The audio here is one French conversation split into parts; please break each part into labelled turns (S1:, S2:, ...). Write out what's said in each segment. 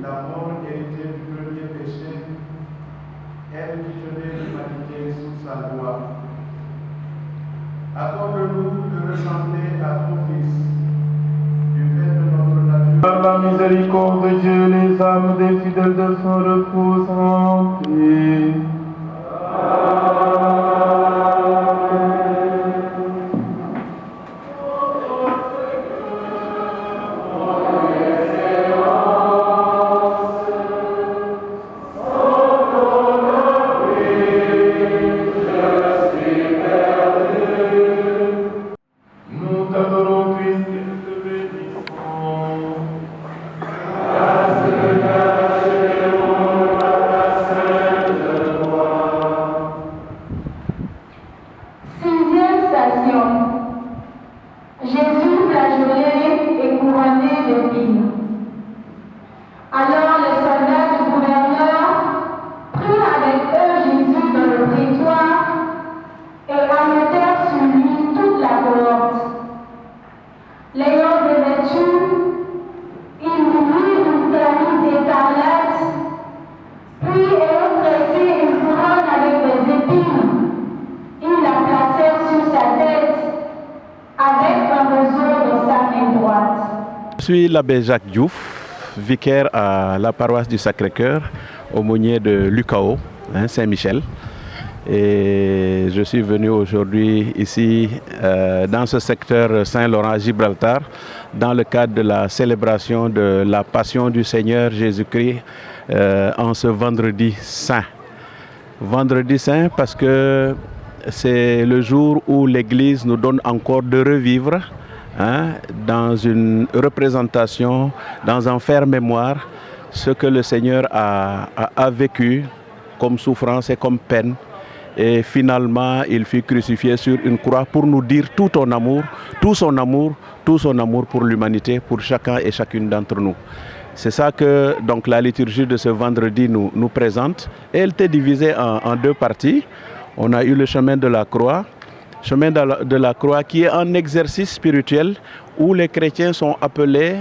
S1: la mort héritée du premier péché, elle qui tenait l'humanité sous sa loi. Accorde-nous de ressembler à ton Fils, du fait de notre nature.
S2: Par la miséricorde de Dieu, les âmes des fidèles de son repos en paix. Nous t'adorons, Christ, et nous te bénissons.
S3: Sixième station. Jésus flagellé et couronné d'épines. Alors les soldats du gouverneur prirent avec eux Jésus dans le prétoire et arrêtèrent sur lui toute la cohorte. L'ayant revêtu, ils lui une vernis d'écarlate, puis ayant tressé une couronne avec des épines, ils la placèrent sur sa tête avec un roseau dans sa main droite.
S4: Je suis l'abbé Jacques Diouf, vicaire à la paroisse du Sacré-Cœur, aumônier de l'UCAO, Saint-Michel. Et je suis venu aujourd'hui ici dans ce secteur Saint-Laurent-Gibraltar dans le cadre de la célébration de la Passion du Seigneur Jésus-Christ en ce vendredi saint. Vendredi saint parce que c'est le jour où l'Église nous donne encore de revivre dans une représentation, dans un faire-mémoire, ce que le Seigneur a vécu comme souffrance et comme peine. Et finalement, il fut crucifié sur une croix pour nous dire tout son amour, tout son amour, tout son amour pour l'humanité, pour chacun et chacune d'entre nous. C'est ça que donc, la liturgie de ce vendredi nous présente. Et elle était divisée en deux parties. On a eu le chemin de la croix. Chemin de la croix qui est un exercice spirituel où les chrétiens sont appelés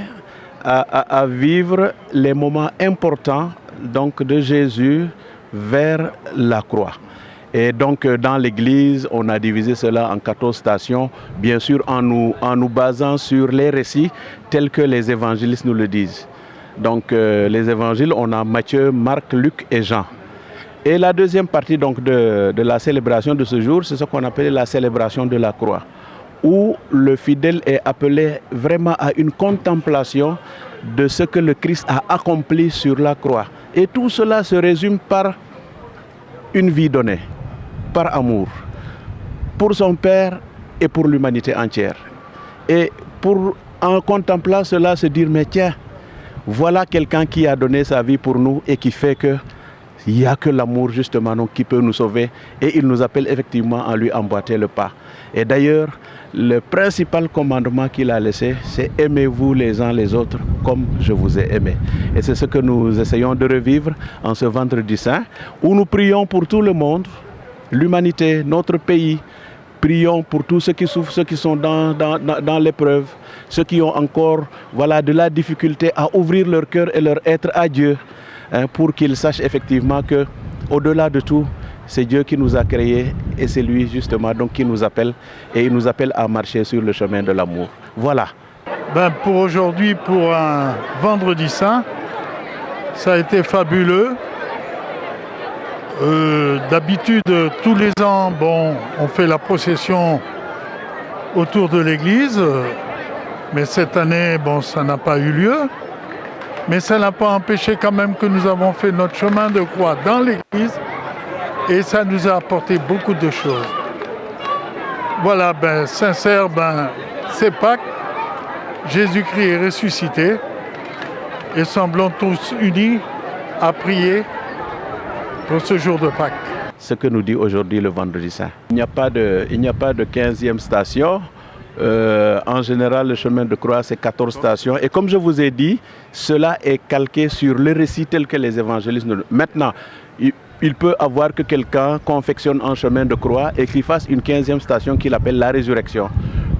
S4: à vivre les moments importants donc, de Jésus vers la croix. Et donc dans l'Église, on a divisé cela en 14 stations, bien sûr en nous basant sur les récits tels que les évangélistes nous le disent. Donc les évangiles, on a Matthieu, Marc, Luc et Jean. Et la deuxième partie donc, de la célébration de ce jour, c'est ce qu'on appelle la célébration de la croix, où le fidèle est appelé vraiment à une contemplation de ce que le Christ a accompli sur la croix. Et tout cela se résume par une vie donnée, par amour, pour son Père et pour l'humanité entière. Et pour, en contemplant cela, se dire, mais tiens, voilà quelqu'un qui a donné sa vie pour nous et qui fait que il n'y a que l'amour justement donc, qui peut nous sauver. Et il nous appelle effectivement à lui emboîter le pas. Et d'ailleurs, le principal commandement qu'il a laissé, c'est aimez-vous les uns les autres comme je vous ai aimé. Et c'est ce que nous essayons de revivre en ce vendredi saint, où nous prions pour tout le monde, l'humanité, notre pays. Prions pour tous ceux qui souffrent, ceux qui sont dans l'épreuve, ceux qui ont encore de la difficulté à ouvrir leur cœur et leur être à Dieu, pour qu'ils sachent effectivement que, au-delà de tout, c'est Dieu qui nous a créés et c'est lui justement donc qui nous appelle et il nous appelle à marcher sur le chemin de l'amour. Voilà.
S5: Pour aujourd'hui, pour un vendredi saint, ça a été fabuleux. D'habitude, tous les ans, on fait la procession autour de l'église, mais cette année, ça n'a pas eu lieu. Mais ça n'a pas empêché quand même que nous avons fait notre chemin de croix dans l'église et ça nous a apporté beaucoup de choses. Voilà, sincère, c'est Pâques, Jésus-Christ est ressuscité et semblons tous unis à prier pour ce jour de Pâques.
S4: Ce que nous dit aujourd'hui le vendredi saint. Il n'y a pas de 15e station. En général, le chemin de croix, c'est 14 stations. Et comme je vous ai dit, cela est calqué sur le récit tel que les évangélistes nous... Maintenant, il peut avoir que quelqu'un confectionne un chemin de croix et qu'il fasse une 15e station qu'il appelle la résurrection.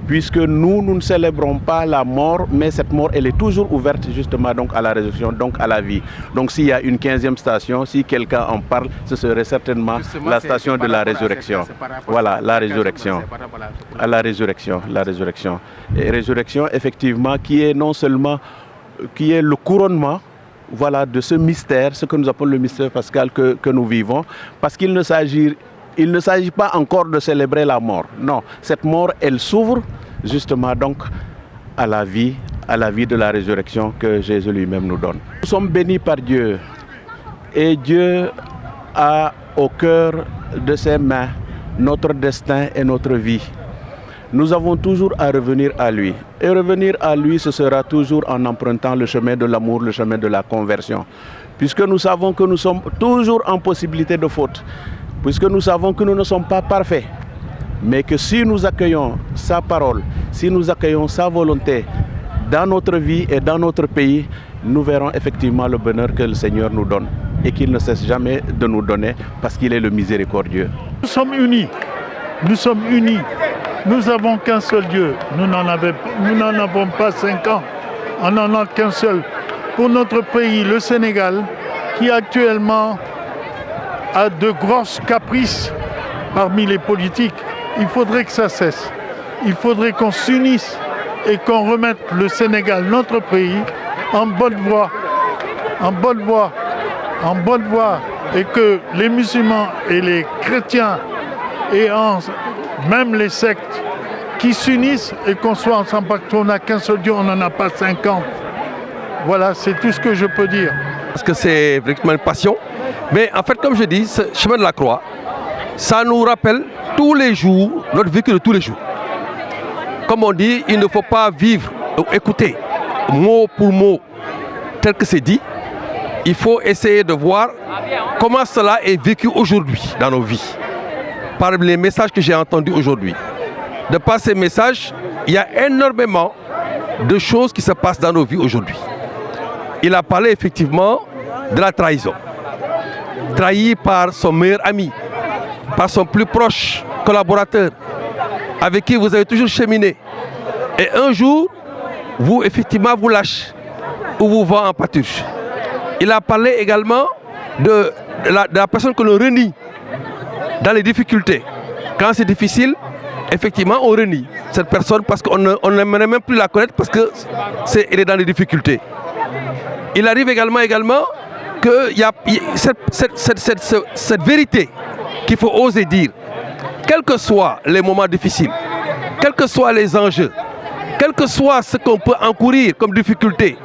S4: puisque nous ne célébrons pas la mort, mais cette mort, elle est toujours ouverte justement donc à la résurrection, donc à la vie. Donc s'il y a une 15e station, si quelqu'un en parle, ce serait certainement justement, la station de la résurrection. Voilà, la résurrection. À la résurrection, la résurrection. Et résurrection, effectivement, qui est non seulement, qui est le couronnement, voilà, de ce mystère, ce que nous appelons le mystère pascal que nous vivons, parce qu'il ne s'agit pas encore de célébrer la mort. Non, cette mort, elle s'ouvre justement donc à la vie de la résurrection que Jésus lui-même nous donne. Nous sommes bénis par Dieu et Dieu a au cœur de ses mains notre destin et notre vie. Nous avons toujours à revenir à lui. Et revenir à lui, ce sera toujours en empruntant le chemin de l'amour, le chemin de la conversion. Puisque nous savons que nous sommes toujours en possibilité de faute. Puisque nous savons que nous ne sommes pas parfaits. Mais que si nous accueillons sa parole, si nous accueillons sa volonté dans notre vie et dans notre pays, nous verrons effectivement le bonheur que le Seigneur nous donne. Et qu'il ne cesse jamais de nous donner parce qu'il est le miséricordieux.
S5: Nous sommes unis. Nous sommes unis. Nous n'avons qu'un seul Dieu. Nous n'en avons pas 5 ans. On n'en a qu'un seul. Pour notre pays, le Sénégal, qui actuellement a de grosses caprices parmi les politiques, il faudrait que ça cesse. Il faudrait qu'on s'unisse et qu'on remette le Sénégal, notre pays, en bonne voie. En bonne voie. En bonne voie. Et que les musulmans et les chrétiens et même les sectes qui s'unissent et qu'on soit ensemble parce qu'on n'a qu'un seul Dieu, on n'en a pas 50. Voilà, c'est tout ce que je peux dire.
S6: Parce que c'est vraiment une passion. Mais en fait, comme je dis, ce chemin de la croix, ça nous rappelle tous les jours, notre vécu de tous les jours. Comme on dit, il ne faut pas vivre ou écouter mot pour mot tel que c'est dit. Il faut essayer de voir comment cela est vécu aujourd'hui dans nos vies. Par les messages que j'ai entendus aujourd'hui. De par ces messages, il y a énormément de choses qui se passent dans nos vies aujourd'hui. Il a parlé effectivement de la trahison. Trahi par son meilleur ami, par son plus proche collaborateur, avec qui vous avez toujours cheminé. Et un jour, vous effectivement vous lâchez ou vous vend en pâture. Il a parlé également de la personne que l'on renie dans les difficultés. Quand c'est difficile, effectivement, on renie cette personne parce qu'on n'aimerait même plus la connaître parce qu'elle est dans les difficultés. Il arrive également qu'il y a cette vérité qu'il faut oser dire. Quels que soient les moments difficiles, quels que soient les enjeux, quel que soit ce qu'on peut encourir comme difficulté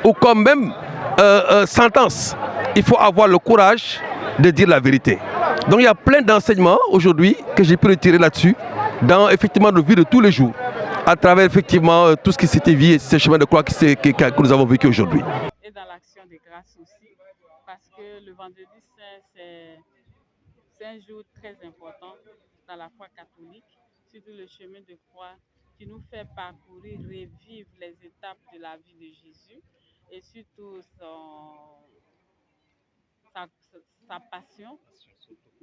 S6: ou comme même sentence, il faut avoir le courage de dire la vérité. Donc il y a plein d'enseignements aujourd'hui que j'ai pu retirer là-dessus, dans effectivement nos vies de tous les jours, à travers effectivement tout ce qui s'était vu et ce chemin de croix que nous avons vécu aujourd'hui.
S7: Et dans l'action de grâce aussi, parce que le vendredi saint, c'est un jour très important dans la foi catholique, surtout le chemin de croix qui nous fait parcourir, revivre les étapes de la vie de Jésus et surtout sa passion.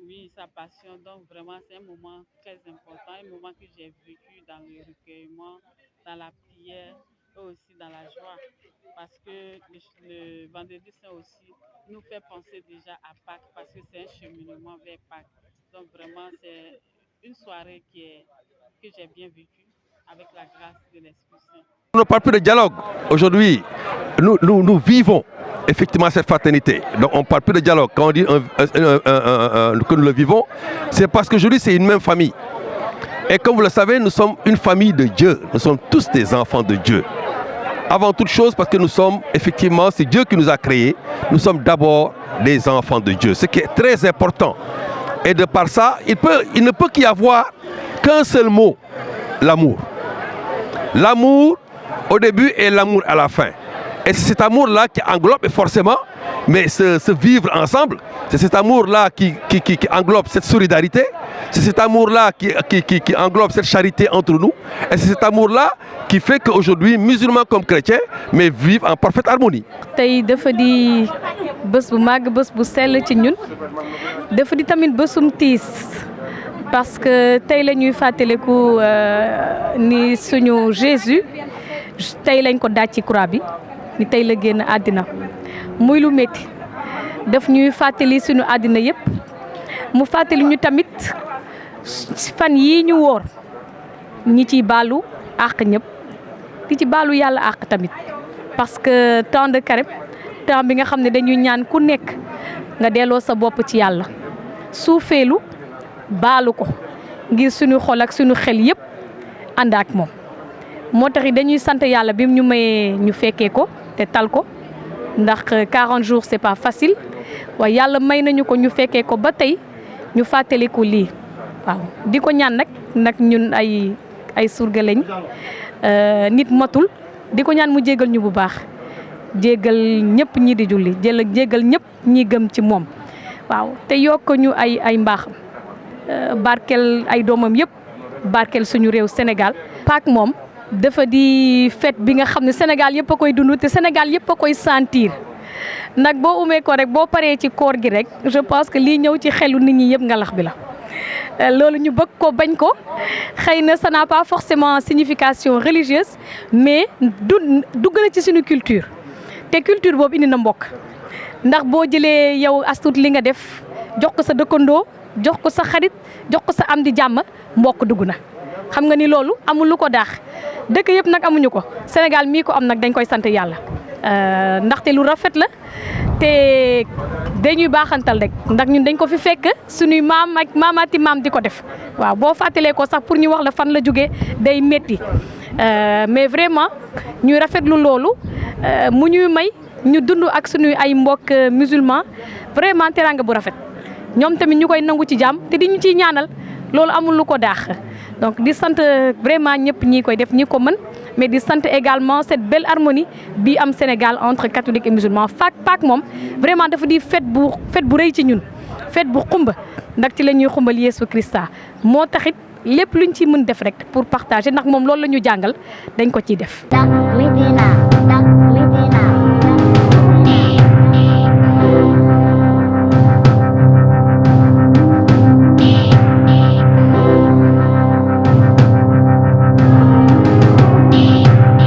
S7: Oui, sa passion. Donc vraiment, c'est un moment très important, un moment que j'ai vécu dans le recueillement, dans la prière et aussi dans la joie. Parce que le vendredi saint aussi nous fait penser déjà à Pâques, parce que c'est un cheminement vers Pâques. Donc vraiment, c'est une soirée que j'ai bien vécue avec la grâce de l'Esprit Saint.
S6: On ne parle plus de dialogue. Aujourd'hui, nous vivons effectivement cette fraternité. Donc on ne parle plus de dialogue. Quand on dit que nous le vivons, c'est parce qu'aujourd'hui c'est une même famille. Et comme vous le savez, nous sommes une famille de Dieu. Nous sommes tous des enfants de Dieu. Avant toute chose, parce que nous sommes effectivement, c'est Dieu qui nous a créés. Nous sommes d'abord des enfants de Dieu. Ce qui est très important. Et de par ça, il ne peut qu'y avoir qu'un seul mot, l'amour. L'amour au début et l'amour à la fin. Et c'est cet amour-là qui englobe forcément, mais se vivre ensemble, c'est cet amour-là qui englobe cette solidarité, c'est cet amour-là qui englobe cette charité entre nous, et c'est cet amour-là qui fait qu'aujourd'hui, musulmans comme chrétiens, mais vivent en parfaite harmonie.
S8: Tay dafa di bés bu mag, bés bu sell ci ñun. Dafa di tamit bésum tiis parce que tey la ñuy fàttaliku ni suñu Jésus tey lañ ko daaj ci croix bi ni tey la génn àddina muy lu métti daf ñuy fàttali suñu àddina yëpp mu fàttali ñu tamit fan yii ñu woor ñi ciy baalu àq ñëpp di ci baalu yàlla àq tamit parce que temps de carême temps bi nga xam ne dañuy ñaan ku nekk nga delloo sa bopp ci yàlla suufeelu baalu ko ngir suñu xol ak suñu xel yëpp ànd ak moom moo tax dañuy sant yàlla bi ñu mayee ñu fekkee ko te tal ko ndax 40 jours c'est pas facile waaye yàlla may nañu ko ñu fekkee ko ba tey ñu fàttaliku lii waaw di ko ñaan nag ñun ay surga lañ nit matul di ko ñaan mu jégal ñu bu baax jégal ñëpp ñi di julli jégal ñëpp ñi gëm ci moom waaw te yokk ñu ay mbaaxam barkel ay doomam yëpp barkel suñu réew Sénégal. Pâques moom dafa di fête bi nga xam ne Sénégal yëpp a koy dund te Sénégal yëpp a koy sentir nag boo umee ko rek boo paree ci koor gi rek je pense que lii ñëw ci xelu nit ñi yëpp ngalax bi la. loolu ñu bëgg ko bañ ko xëy na ça n'a pas forcément signification religieuse mais dugg na ci suñu culture te culture boobu indi na mbokk ndax boo jëlee yow astut li nga def jox ko sa dëkkandoo jox ko sa xarit jox ko sa am di jàmm mbokk dugg na xam nga ni loolu amul lu ko daax dëkk yëpp nag amuñu ko Sénégal mii ko am nag dañ koy sant yàlla ndaxte lu rafet la te dañuy baaxantal rek ndax ñun dañ ko fi fekk suñuy maam ak maamaati maam di ko def waaw boo fàttalee ko sax pour ñu wax la fan la jógee day métti mais vraiment ñuy rafetlu loolu mu ñuy may ñu dund ak suñuy ay mbokk musulman vraiment teranga bu rafet ñoom tamit ñu koy nangu ci jàmm te di ñu ciy ñaanal loolu amul lu ko daax donc di sant vraiment ñëpp ñi koy def ñi ko mën mais di sant également cette belle harmonie bi am Sénégal entre catholique et musulman Pâques moom vraiment dafa di fête bu rëy ci ñun fête bu xumba ndax ci la ñuy xumbal Yeesu Christa moo taxit lépp luñ ci mën def rek pour partager ndax moom loolu la ñu jàngal dañ ko ciy def.